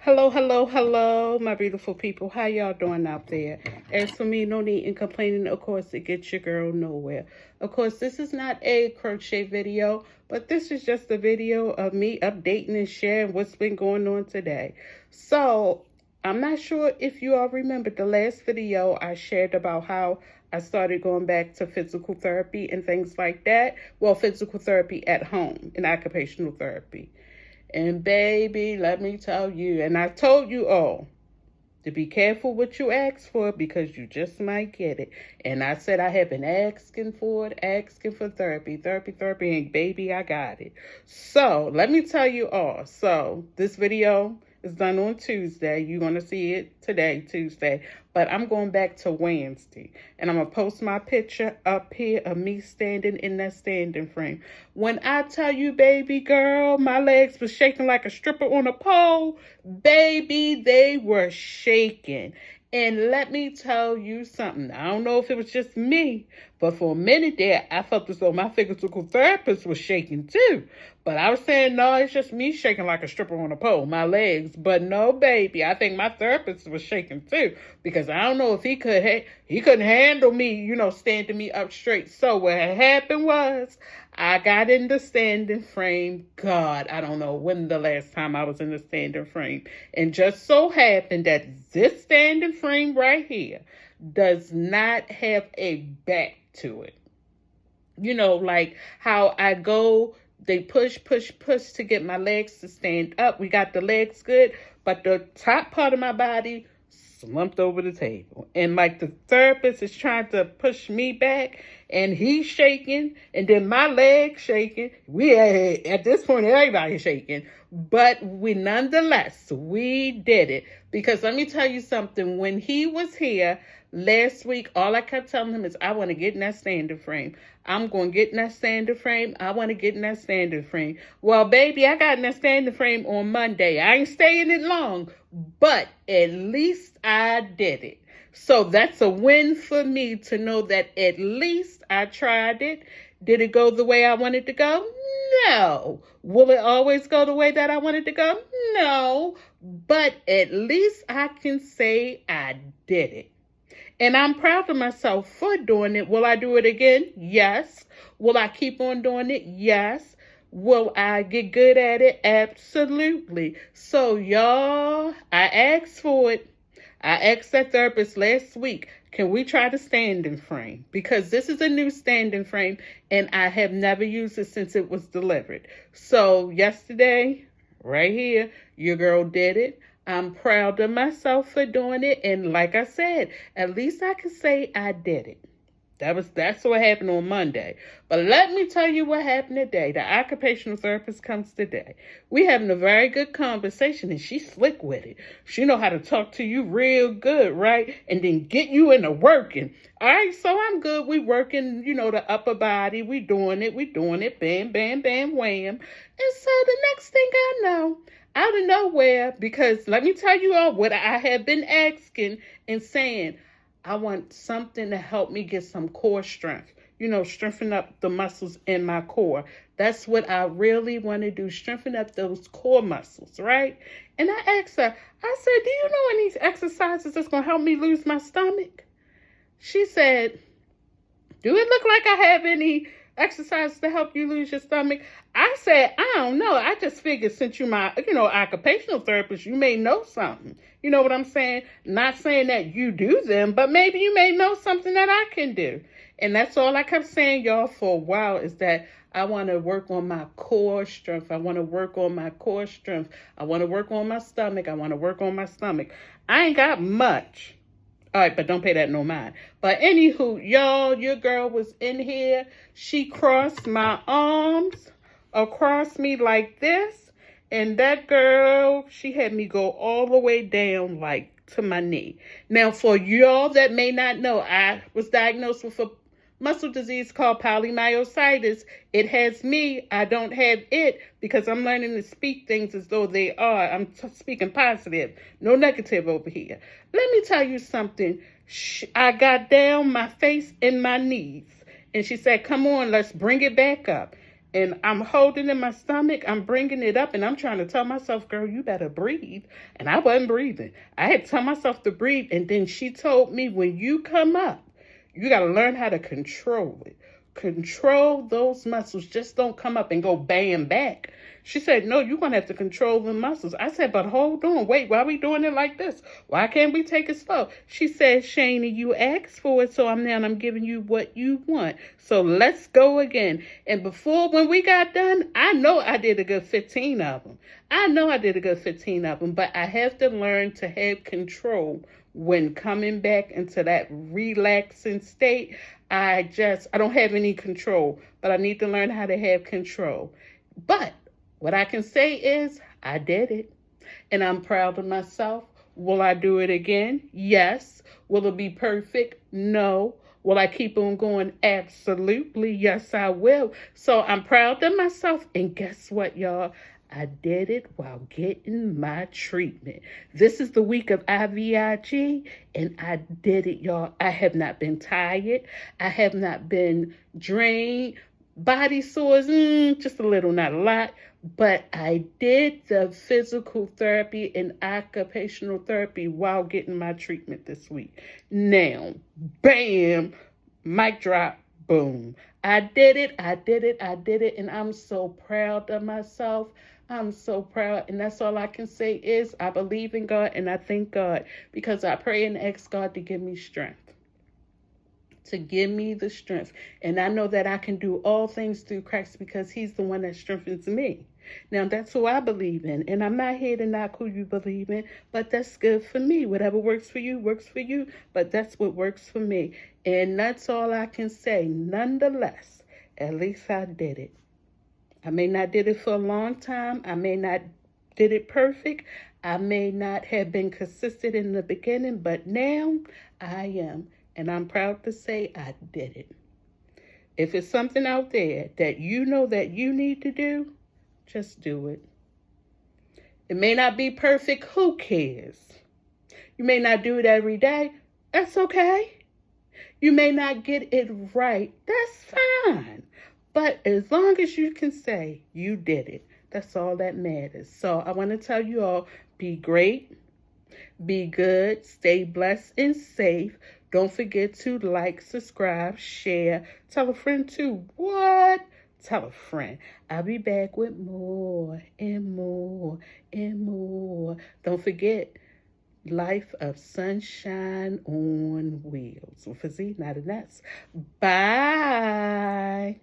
Hello, hello, hello, my beautiful people. How y'all doing out there? As for me, no need in complaining. Of course, it gets your girl nowhere. Of course, this is not a crochet video, but this is just a video of me updating and sharing what's been going on today. So, I'm not sure if you all remember the last video I shared about how I started going back to physical therapy and things like that. Well, physical therapy at home and occupational therapy. And baby, let me tell you, and I told you all to be careful what you ask for because you just might get it. And I said I have been asking for it, asking for therapy, and baby, I got it. So let me tell you all. So this video is done on Tuesday. You're going to see it today, Tuesday. But I'm going back to Wednesday. And I'm going to post my picture up here of me standing in that standing frame. When I tell you, baby girl, my legs were shaking like a stripper on a pole. Baby, they were shaking. And let me tell you something. I don't know if it was just me, but for a minute there, I felt as though my physical therapist was shaking too. But I was saying, no, it's just me shaking like a stripper on a pole, my legs. But no, baby, I think my therapist was shaking too, because I don't know if he couldn't handle me, standing me up straight. So what happened was I got in the standing frame. God, I don't know when the last time I was in the standing frame. And just so happened that this standing frame right here does not have a back to it. Like how I go, they push to get my legs to stand up. We got the legs good, but the top part of my body slumped over the table. And like the therapist is trying to push me back and he's shaking and then my legs shaking. At this point, everybody's shaking. But we did it. Because let me tell you something. When he was here last week, all I kept telling him is, I want to get in that standing frame. I'm going to get in that standing frame. I want to get in that standing frame. Well, baby, I got in that standing frame on Monday. I ain't staying it long, but at least I did it. So that's a win for me to know that at least I tried it. Did it go the way I wanted to go? No. Will it always go the way that I wanted to go? No. But at least I can say I did it. And I'm proud of myself for doing it. Will I do it again? Yes. Will I keep on doing it? Yes. Will I get good at it? Absolutely. So, y'all, I asked for it. I asked that therapist last week, can we try the standing frame? Because this is a new standing frame, and I have never used it since it was delivered. So, yesterday, right here, your girl did it. I'm proud of myself for doing it. And like I said, at least I can say I did it. That's what happened on Monday. But let me tell you what happened today. The occupational therapist comes today. We having a very good conversation, and she's slick with it. She know how to talk to you real good, right? And then get you into working. All right, so I'm good. We working, the upper body. We doing it. Bam, bam, bam, wham. And so the next thing I know, out of nowhere, because let me tell you all what I have been asking and saying. I want something to help me get some core strength. Strengthen up the muscles in my core. That's what I really want to do. Strengthen up those core muscles, right? And I asked her, I said, do you know any exercises that's going to help me lose my stomach? She said, do it look like I have any exercises to help you lose your stomach? I said, I don't know. I just figured since you're my, occupational therapist, you may know something. You know what I'm saying? Not saying that you do them, but maybe you may know something that I can do. And that's all I kept saying, y'all, for a while is that I want to work on my core strength. I want to work on my core strength. I want to work on my stomach. I ain't got much. All right, but don't pay that no mind. But anywho, y'all, your girl was in here. She crossed my arms across me like this. And that girl, she had me go all the way down like to my knee. Now, for y'all that may not know, I was diagnosed with a muscle disease called polymyositis. It has me. I don't have it because I'm learning to speak things as though they are. I'm speaking positive, no negative over here. Let me tell you something. I got down my face and my knees. And she said, come on, let's bring it back up. and I'm holding in my stomach. I'm bringing it up, and I'm trying to tell myself, girl, you better breathe. And I wasn't breathing. I had to tell myself to breathe, and then she told me, when you come up, you got to learn how to control it. Control those muscles. Just don't come up and go bam back. She said, no, you're going to have to control the muscles. I said, but hold on. Wait, why are we doing it like this? Why can't we take it slow? She said, Shani, you asked for it, so I'm giving you what you want. So let's go again. And when we got done, I know I did a good 15 of them. But I have to learn to have control when coming back into that relaxing state. I don't have any control, but I need to learn how to have control. But what I can say is I did it, and I'm proud of myself. Will I do it again? Yes. Will it be perfect? No. Will I keep on going? Absolutely. Yes, I will. So I'm proud of myself, and guess what, y'all? I did it while getting my treatment. This is the week of IVIG, and I did it, y'all. I have not been tired. I have not been drained. Body sores, just a little, not a lot. But I did the physical therapy and occupational therapy while getting my treatment this week. Now, bam, mic drop, boom. I did it, and I'm so proud of myself. I'm so proud, and that's all I can say is I believe in God, and I thank God, because I pray and ask God to give me strength. To give me the strength. And I know that I can do all things through Christ, because he's the one that strengthens me. Now, that's who I believe in. And I'm not here to knock who you believe in, but that's good for me. Whatever works for you, but that's what works for me. And that's all I can say. Nonetheless, at least I did it. I may not did it for a long time. I may not did it perfect. I may not have been consistent in the beginning, but now I am. And I'm proud to say I did it. If it's something out there that you know that you need to do, just do it. It may not be perfect. Who cares? You may not do it every day. That's okay. You may not get it right. That's fine. But as long as you can say you did it, that's all that matters. So I want to tell you all, be great, be good, stay blessed and safe. Don't forget to like, subscribe, share, tell a friend too. What? Tell a friend. I'll be back with more and more and more. Don't forget, Life of Sunshine on Wheels. With a Z, not an S. Bye.